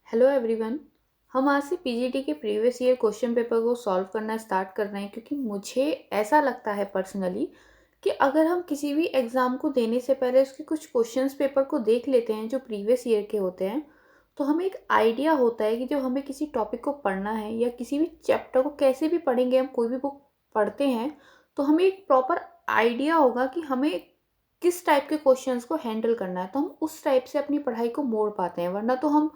Hello everyone. हम आज से पीजीटी के प्रीवियस ईयर क्वेश्चन पेपर को सॉल्व करना स्टार्ट कर रहे हैं क्योंकि मुझे ऐसा लगता है पर्सनली कि अगर हम किसी भी एग्ज़ाम को देने से पहले उसके कुछ क्वेश्चंस पेपर को देख लेते हैं जो प्रीवियस ईयर के होते हैं, तो हमें एक आइडिया होता है कि जब हमें किसी टॉपिक को पढ़ना है या किसी भी चैप्टर को कैसे भी पढ़ेंगे, हम कोई भी बुक पढ़ते हैं तो हमें एक प्रॉपर आइडिया होगा कि हमें किस टाइप के क्वेश्चंस को हैंडल करना है, तो हम उस टाइप से अपनी पढ़ाई को मोड़ पाते हैं। वरना तो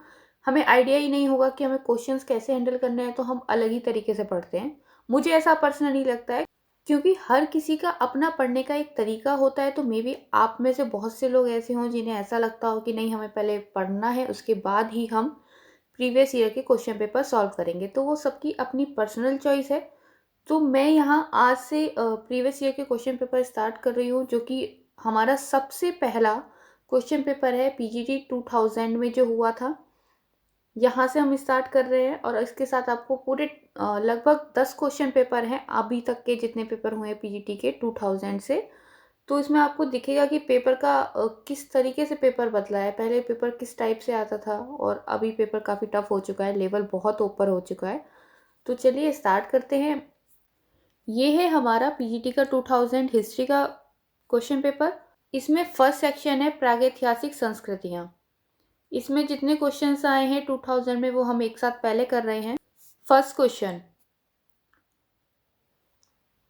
हमें आइडिया ही नहीं होगा कि हमें क्वेश्चंस कैसे हैंडल करने हैं, तो हम अलग ही तरीके से पढ़ते हैं। मुझे ऐसा पर्सनली लगता है क्योंकि हर किसी का अपना पढ़ने का एक तरीका होता है। तो मे बी आप में से बहुत से लोग ऐसे हों जिन्हें ऐसा लगता हो कि नहीं, हमें पहले पढ़ना है, उसके बाद ही हम प्रीवियस ईयर के क्वेश्चन पेपर सॉल्व करेंगे। तो वो सबकी अपनी पर्सनल चॉइस है। तो मैं यहाँ आज से प्रीवियस ईयर के क्वेश्चन पेपर स्टार्ट कर रही हूँ, जो कि हमारा सबसे पहला क्वेश्चन पेपर है पीजीटी 2000 में जो हुआ था। यहाँ से हम स्टार्ट कर रहे हैं और इसके साथ आपको पूरे लगभग 10 क्वेश्चन पेपर हैं अभी तक के जितने पेपर हुए हैं पीजीटी के 2000 से। तो इसमें आपको दिखेगा कि पेपर का किस तरीके से पेपर बदला है। पहले पेपर किस टाइप से आता था और अभी पेपर काफ़ी टफ हो चुका है, लेवल बहुत ऊपर हो चुका है। तो चलिए स्टार्ट करते हैं। ये है हमारा पीजीटी का 2000 हिस्ट्री का क्वेश्चन पेपर। इसमें फर्स्ट सेक्शन है प्रागैतिहासिक संस्कृतियाँ। इसमें जितने क्वेश्चंस आए हैं 2000 में वो हम एक साथ पहले कर रहे हैं। फर्स्ट क्वेश्चन,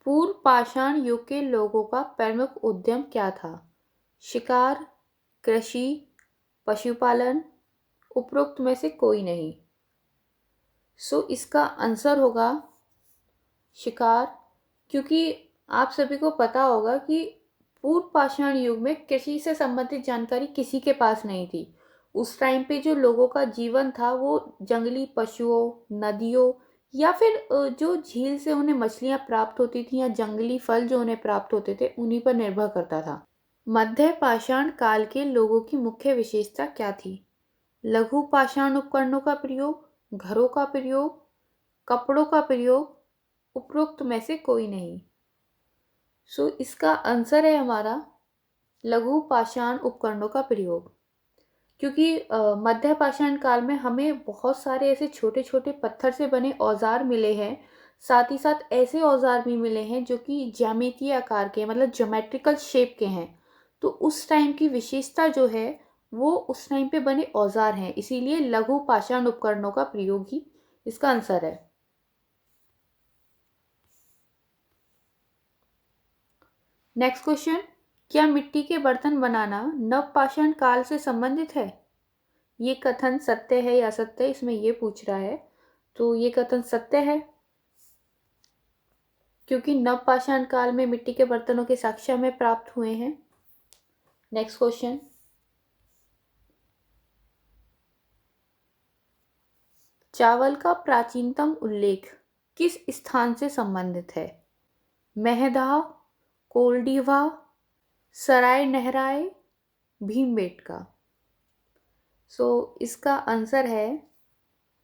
पूर्व पाषाण युग के लोगों का प्रमुख उद्यम क्या था? शिकार, कृषि, पशुपालन, उपरोक्त में से कोई नहीं। इसका आंसर होगा शिकार, क्योंकि आप सभी को पता होगा कि पूर्व पाषाण युग में कृषि से संबंधित जानकारी किसी के पास नहीं थी। उस टाइम पे जो लोगों का जीवन था वो जंगली पशुओं, नदियों या फिर जो झील से उन्हें मछलियाँ प्राप्त होती थी या जंगली फल जो उन्हें प्राप्त होते थे उन्हीं पर निर्भर करता था। मध्य पाषाण काल के लोगों की मुख्य विशेषता क्या थी? लघु पाषाण उपकरणों का प्रयोग, घरों का प्रयोग, कपड़ों का प्रयोग, उपरोक्त में से कोई नहीं। इसका आंसर है हमारा लघु पाषाण उपकरणों का प्रयोग। क्योंकि मध्य पाषाण काल में हमें बहुत सारे ऐसे छोटे छोटे पत्थर से बने औजार मिले हैं। साथ ही साथ ऐसे औजार भी मिले हैं जो कि ज्यामितीय आकार के, मतलब ज्योमेट्रिकल शेप के हैं। तो उस टाइम की विशेषता जो है वो उस टाइम पे बने औजार हैं, इसीलिए लघु पाषाण उपकरणों का प्रयोग ही इसका आंसर है। नेक्स्ट क्वेश्चन, क्या मिट्टी के बर्तन बनाना नवपाषाण काल से संबंधित है? ये कथन सत्य है या असत्य, इसमें ये पूछ रहा है। तो ये कथन सत्य है, क्योंकि नवपाषाण काल में मिट्टी के बर्तनों के साक्ष्य हमें प्राप्त हुए हैं। नेक्स्ट क्वेश्चन, चावल का प्राचीनतम उल्लेख किस स्थान से संबंधित है? मेहदा, कोल्डिवा, सराय नहराए, भीमबेटका। इसका आंसर है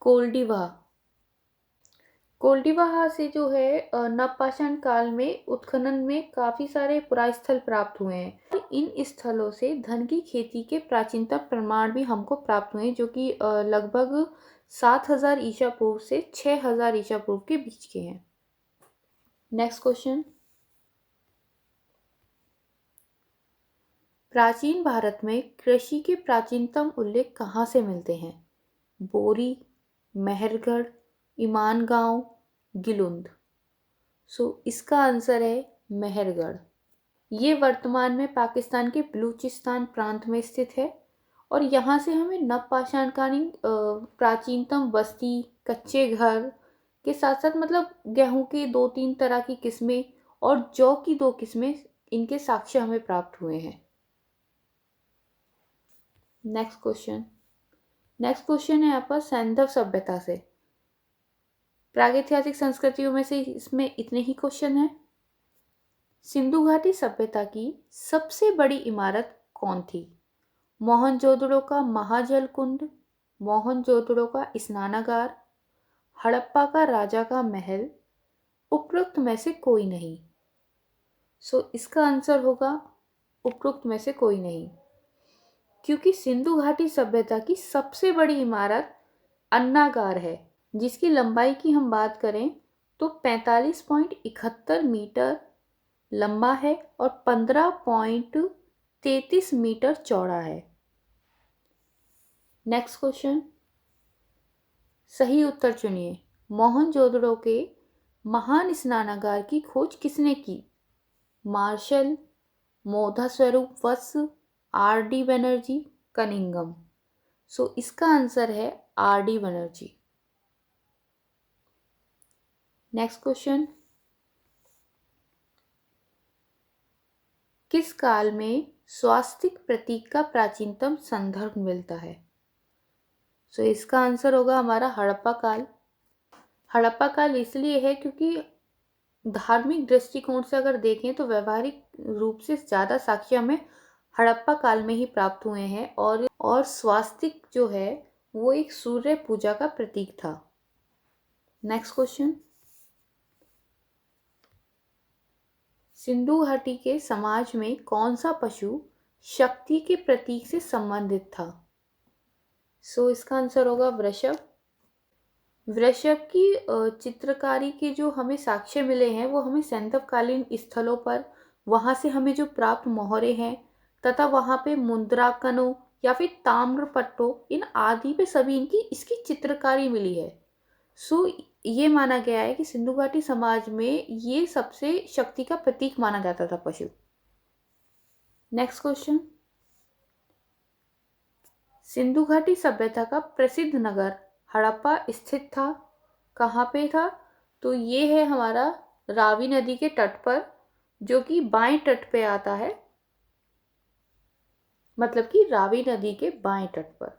कोल्डिवा। कोल्डिवा से जो है नवपाषाण काल में उत्खनन में काफ़ी सारे पुरास्थल प्राप्त हुए हैं। इन स्थलों से धन की खेती के प्राचीनतम प्रमाण भी हमको प्राप्त हुए हैं, जो कि लगभग 7000 ईसा पूर्व से 6000 ईसा पूर्व के बीच के हैं। नेक्स्ट क्वेश्चन, प्राचीन भारत में कृषि के प्राचीनतम उल्लेख कहाँ से मिलते हैं? बोरी, मेहरगढ़, ईमानगांव, गिलुंद। इसका आंसर है मेहरगढ़। ये वर्तमान में पाकिस्तान के बलूचिस्तान प्रांत में स्थित है और यहाँ से हमें नवपाषाणकालीन प्राचीनतम बस्ती, कच्चे घर के साथ साथ मतलब गेहूं की 2-3 तरह की किस्में और जौ की 2 किस्में, इनके साक्ष्य हमें प्राप्त हुए हैं। नेक्स्ट क्वेश्चन है यहाँ पर सैंधव सभ्यता से। प्रागैतिहासिक संस्कृतियों में से इसमें इतने ही क्वेश्चन हैं। सिंधु घाटी सभ्यता की सबसे बड़ी इमारत कौन थी? मोहनजोदड़ो का महाजल कुंड, मोहनजोदड़ो का स्नानागार, हड़प्पा का राजा का महल, उपरोक्त में से कोई नहीं। इसका आंसर होगा उपरोक्त में से कोई नहीं, क्योंकि सिंधु घाटी सभ्यता की सबसे बड़ी इमारत अन्नागार है, जिसकी लंबाई की हम बात करें तो 45.71 मीटर लंबा है और 15.33 मीटर चौड़ा है। नेक्स्ट क्वेश्चन, सही उत्तर चुनिए। मोहनजोदड़ो के महान स्नानागार की खोज किसने की? मार्शल, मोधा स्वरूप वत्स, आर डी बनर्जी, कनिंगम। सो इसका आंसर है R D Banerjee. Next question, किस काल में स्वास्तिक प्रतीक का प्राचीनतम संदर्भ मिलता है? सो इसका आंसर होगा हमारा हड़प्पा काल। हड़प्पा काल इसलिए है क्योंकि धार्मिक दृष्टिकोण से अगर देखें तो व्यवहारिक रूप से ज़्यादा साक्ष्य हमें हड़प्पा काल में ही प्राप्त हुए हैं, और स्वास्तिक जो है वो एक सूर्य पूजा का प्रतीक था। नेक्स्ट क्वेश्चन, सिंधु घाटी के समाज में कौन सा पशु शक्ति के प्रतीक से संबंधित था? सो इसका आंसर होगा वृषभ। वृषभ की चित्रकारी के जो हमें साक्ष्य मिले हैं वो हमें सैंधवकालीन स्थलों पर, वहाँ से हमें जो प्राप्त मोहरे हैं तथा वहाँ पे मुद्रांकनों या फिर ताम्रपट्टों, इन आदि पे सभी इसकी चित्रकारी मिली है। सो ये माना गया है कि सिंधु घाटी समाज में ये सबसे शक्ति का प्रतीक माना जाता था पशु। नेक्स्ट क्वेश्चन, सिंधु घाटी सभ्यता का प्रसिद्ध नगर हड़प्पा स्थित था। कहाँ पे था? तो ये है हमारा रावी नदी के तट पर, जो कि बाएं तट पे आता है, मतलब कि रावी नदी के बाएं तट पर।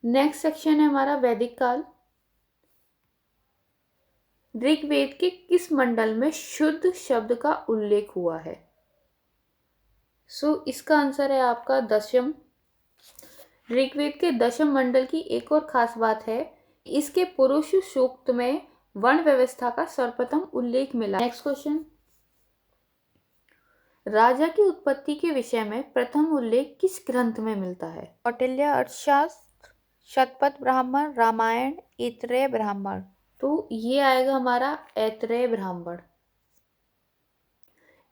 नेक्स्ट सेक्शन है हमारा वैदिक काल। ऋग्वेद के किस मंडल में शुद्ध शब्द का उल्लेख हुआ है? सो इसका आंसर है आपका दशम। ऋग्वेद के दशम मंडल की एक और खास बात है, इसके पुरुष सूक्त में वर्ण व्यवस्था का सर्वप्रथम उल्लेख मिला। नेक्स्ट क्वेश्चन, राजा की उत्पत्ति के विषय में प्रथम उल्लेख किस ग्रंथ में मिलता है? कौटिल्य अर्थशास्त्र, शतपथ ब्राह्मण, रामायण, ऐतरेय ब्राह्मण। तो ये आएगा हमारा ऐतरेय ब्राह्मण।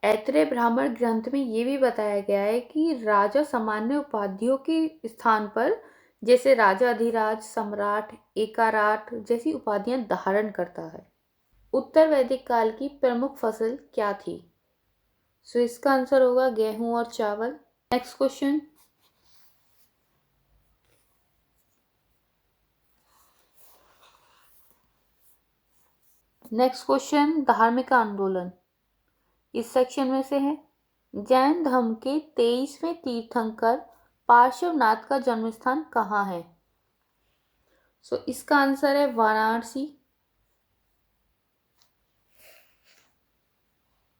ऐतरेय ब्राह्मण ग्रंथ में ये भी बताया गया है कि राजा सामान्य उपाधियों के स्थान पर जैसे राजा अधिराज, सम्राट, एकाराट जैसी उपाधियां धारण करता है। उत्तर वैदिक काल की प्रमुख फसल क्या थी? सो इसका आंसर होगा गेहूं और चावल। नेक्स्ट क्वेश्चन, धार्मिक आंदोलन इस सेक्शन में से है। जैन धर्म के 23वें तीर्थंकर पार्श्वनाथ का जन्मस्थान कहाँ है? सो इसका आंसर है वाराणसी।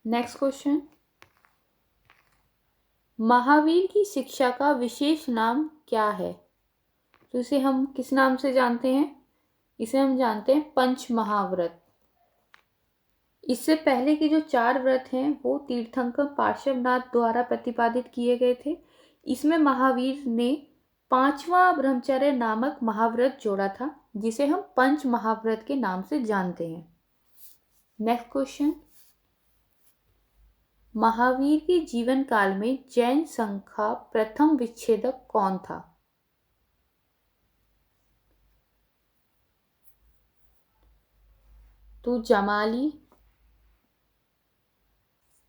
नेक्स्ट क्वेश्चन, महावीर की शिक्षा का विशेष नाम क्या है? तो इसे हम किस नाम से जानते हैं? इसे हम जानते हैं पंच महाव्रत। इससे पहले के जो 4 व्रत हैं वो तीर्थंकर पार्श्वनाथ द्वारा प्रतिपादित किए गए थे। इसमें महावीर ने 5वां ब्रह्मचर्य नामक महाव्रत जोड़ा था, जिसे हम पंच महाव्रत के नाम से जानते हैं। नेक्स्ट क्वेश्चन, महावीर के जीवन काल में जैन संघ का प्रथम विच्छेदक कौन था? तो जमाली।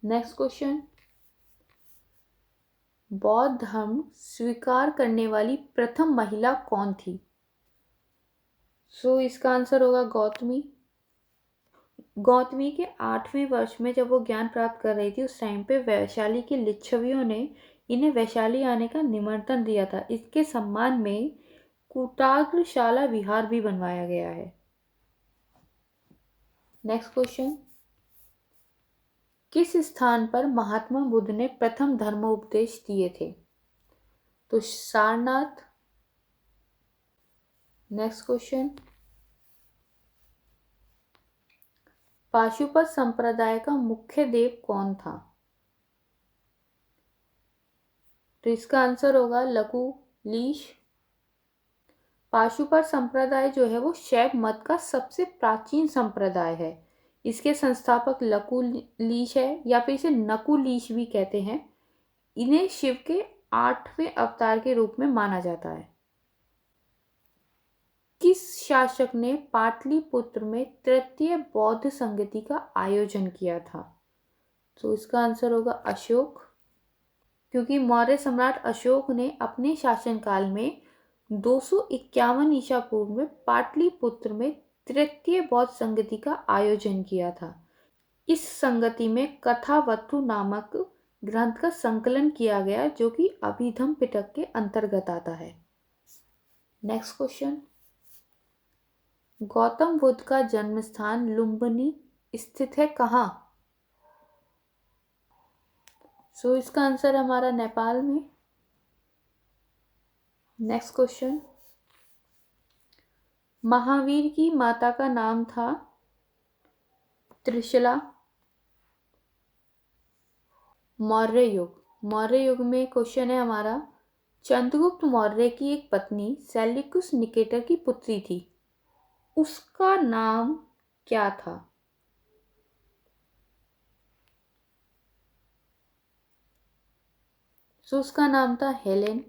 नेक्स्ट क्वेश्चन, बौद्ध धर्म स्वीकार करने वाली प्रथम महिला कौन थी? सो इसका आंसर होगा गौतमी। गौतमी के 8वें वर्ष में जब वो ज्ञान प्राप्त कर रही थी, उस टाइम पे वैशाली के लिच्छवियों ने इन्हें वैशाली आने का निमंत्रण दिया था। इसके सम्मान में कुटाग्रशाला विहार भी बनवाया गया है। नेक्स्ट क्वेश्चन, किस स्थान पर महात्मा बुद्ध ने प्रथम धर्मोपदेश दिए थे? तो सारनाथ। नेक्स्ट क्वेश्चन, पाशुपत संप्रदाय का मुख्य देव कौन था? तो इसका आंसर होगा लकुलीश। पाशुपर संप्रदाय जो है वो शैव मत का सबसे प्राचीन संप्रदाय है। इसके संस्थापक लकुलीश है या फिर इसे नकुलीश भी कहते हैं। इन्हें शिव के 8वें अवतार के रूप में माना जाता है। किस शासक ने पाटलिपुत्र में तृतीय बौद्ध संगति का आयोजन किया था? तो इसका आंसर होगा अशोक, क्योंकि मौर्य सम्राट अशोक ने अपने शासनकाल में 251 ईसा पूर्व में पाटलिपुत्र में तृतीय बौद्ध संगति का आयोजन किया था। इस संगति में कथावस्तु नामक ग्रंथ का संकलन किया गया जो कि अभिधम्म पिटक के अंतर्गत आता है। नेक्स्ट क्वेश्चन, गौतम बुद्ध का जन्म स्थान लुम्बिनी स्थित है कहाँ? सो इसका आंसर हमारा नेपाल में। नेक्स्ट क्वेश्चन, महावीर की माता का नाम था त्रिशला। मौर्य युग में क्वेश्चन है हमारा, चंद्रगुप्त मौर्य की एक पत्नी सेल्यूकस निकेटर की पुत्री थी, उसका नाम क्या था? सो उसका नाम था हेलेन,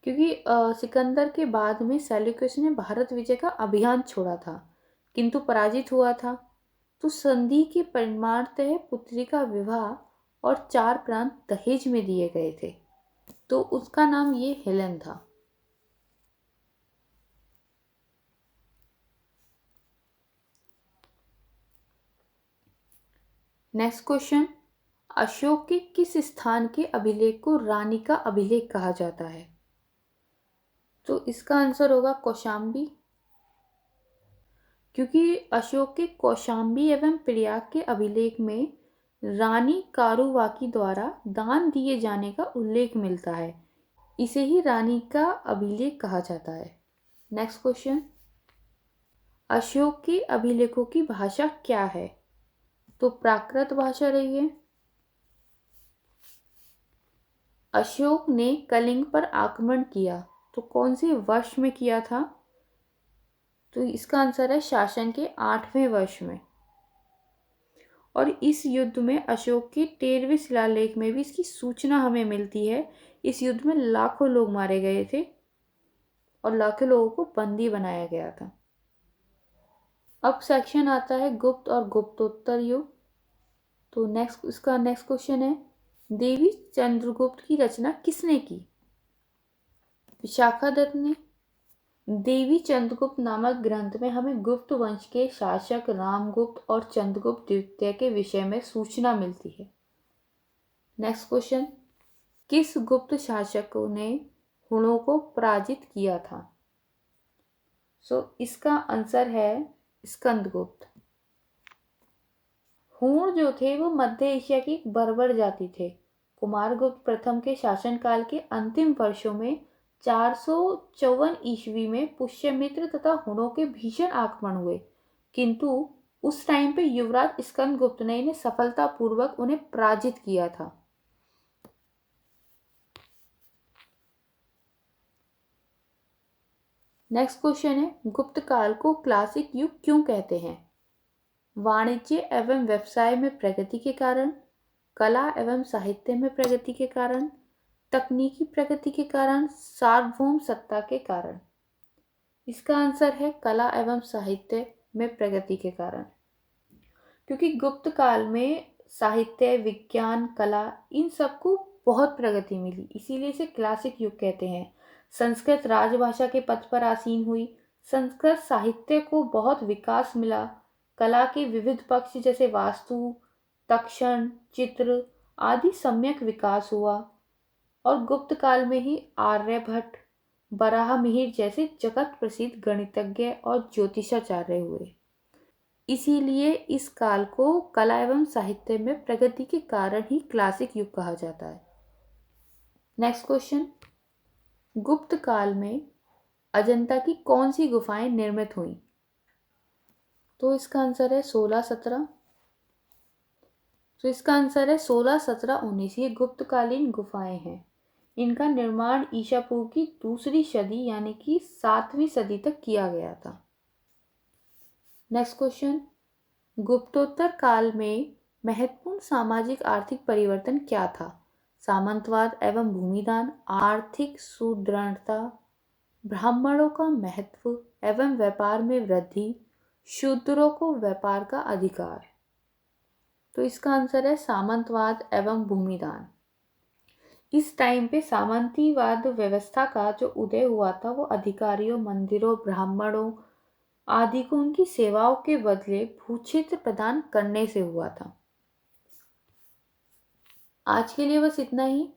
क्योंकि सिकंदर के बाद में सेल्यूकस ने भारत विजय का अभियान छोड़ा था किंतु पराजित हुआ था। तो संधि के परिणामतः पुत्री का विवाह और 4 प्रांत दहेज में दिए गए थे, तो उसका नाम ये हेलेन था। नेक्स्ट क्वेश्चन, अशोक के किस स्थान के अभिलेख को रानी का अभिलेख कहा जाता है? तो इसका आंसर होगा कौशाम्बी, क्योंकि अशोक के कौशाम्बी एवं प्रयाग के अभिलेख में रानी कारुवाकी द्वारा दान दिए जाने का उल्लेख मिलता है, इसे ही रानी का अभिलेख कहा जाता है। नेक्स्ट क्वेश्चन, अशोक के अभिलेखों की भाषा क्या है? तो प्राकृत भाषा रही है। अशोक ने कलिंग पर आक्रमण किया, तो कौन से वर्ष में किया था? तो इसका आंसर है शासन के 8वें वर्ष में। और इस युद्ध में अशोक के 13वें शिलालेख में भी इसकी सूचना हमें मिलती है। इस युद्ध में लाखों लोग मारे गए थे और लाखों लोगों को बंदी बनाया गया था। अब सेक्शन आता है गुप्त और गुप्तोत्तर युग। तो इसका नेक्स्ट क्वेश्चन है, देवी चंद्रगुप्त की रचना किसने की? विशाखा दत्त ने। देवी चंद्रगुप्त नामक ग्रंथ में हमें गुप्त वंश के शासक रामगुप्त और चंद्रगुप्त द्वितीय के विषय में सूचना मिलती है। नेक्स्ट क्वेश्चन, किस गुप्त शासक ने हुणों को पराजित किया था? इसका आंसर है स्कंदगुप्त। हुण जो थे वो मध्य एशिया की एक बर्बर जाति थे। कुमारगुप्त प्रथम के शासनकाल के अंतिम वर्षों में 454 ईस्वी में पुष्यमित्र तथा हुणों के भीषण आक्रमण हुए, किंतु उस टाइम पे युवराज स्कंदगुप्त ने इन्हें सफलतापूर्वक उन्हें पराजित किया था। नेक्स्ट क्वेश्चन है, गुप्त काल को क्लासिक युग क्यों कहते हैं? वाणिज्य एवं व्यवसाय में प्रगति के कारण, कला एवं साहित्य में प्रगति के कारण, तकनीकी प्रगति के कारण, सार्वभौम सत्ता के कारण। इसका आंसर है कला एवं साहित्य में प्रगति के कारण, क्योंकि गुप्त काल में साहित्य, विज्ञान, कला इन सबको बहुत प्रगति मिली, इसीलिए इसे क्लासिक युग कहते हैं। संस्कृत राजभाषा के पद पर आसीन हुई, संस्कृत साहित्य को बहुत विकास मिला, कला के विविध पक्ष जैसे वास्तु, तक्षण, चित्र आदि सम्यक विकास हुआ, और गुप्त काल में ही आर्यभट्ट, बराहमिहिर जैसे जगत प्रसिद्ध गणितज्ञ और ज्योतिषाचार्य हुए। इसीलिए इस काल को कला एवं साहित्य में प्रगति के कारण ही क्लासिक युग कहा जाता है। नेक्स्ट क्वेश्चन, गुप्त काल में अजंता की कौन सी गुफाएं निर्मित हुई? तो इसका आंसर है 16, 17। तो इसका आंसर है 16, 17, 19 ये गुप्तकालीन गुफाएं हैं। इनका निर्माण ईसा पूर्व की दूसरी सदी यानी कि 7वीं सदी तक किया गया था। नेक्स्ट क्वेश्चन, गुप्तोत्तर काल में महत्वपूर्ण सामाजिक आर्थिक परिवर्तन क्या था? सामंतवाद एवं भूमिदान, आर्थिक सुदृढ़ता, ब्राह्मणों का महत्व एवं व्यापार में वृद्धि, शूद्रों को व्यापार का अधिकार। तो इसका आंसर है सामंतवाद एवं भूमिदान। इस टाइम पे सामंतीवाद व्यवस्था का जो उदय हुआ था वो अधिकारियों, मंदिरों, ब्राह्मणों आदि को उनकी सेवाओं के बदले भूक्षेत्र प्रदान करने से हुआ था। आज के लिए बस इतना ही।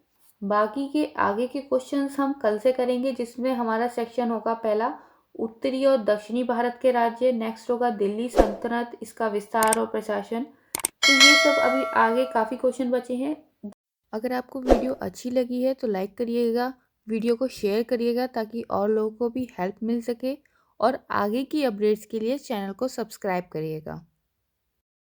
बाकी के आगे के क्वेश्चंस हम कल से करेंगे, जिसमें हमारा सेक्शन होगा पहला उत्तरी और दक्षिणी भारत के राज्य, नेक्स्ट होगा दिल्ली सल्तनत, इसका विस्तार और प्रशासन। तो ये सब अभी आगे काफ़ी क्वेश्चन बचे हैं। अगर आपको वीडियो अच्छी लगी है तो लाइक करिएगा, वीडियो को शेयर करिएगा ताकि और लोगों को भी हेल्प मिल सके, और आगे की अपडेट्स के लिए चैनल को सब्सक्राइब करिएगा।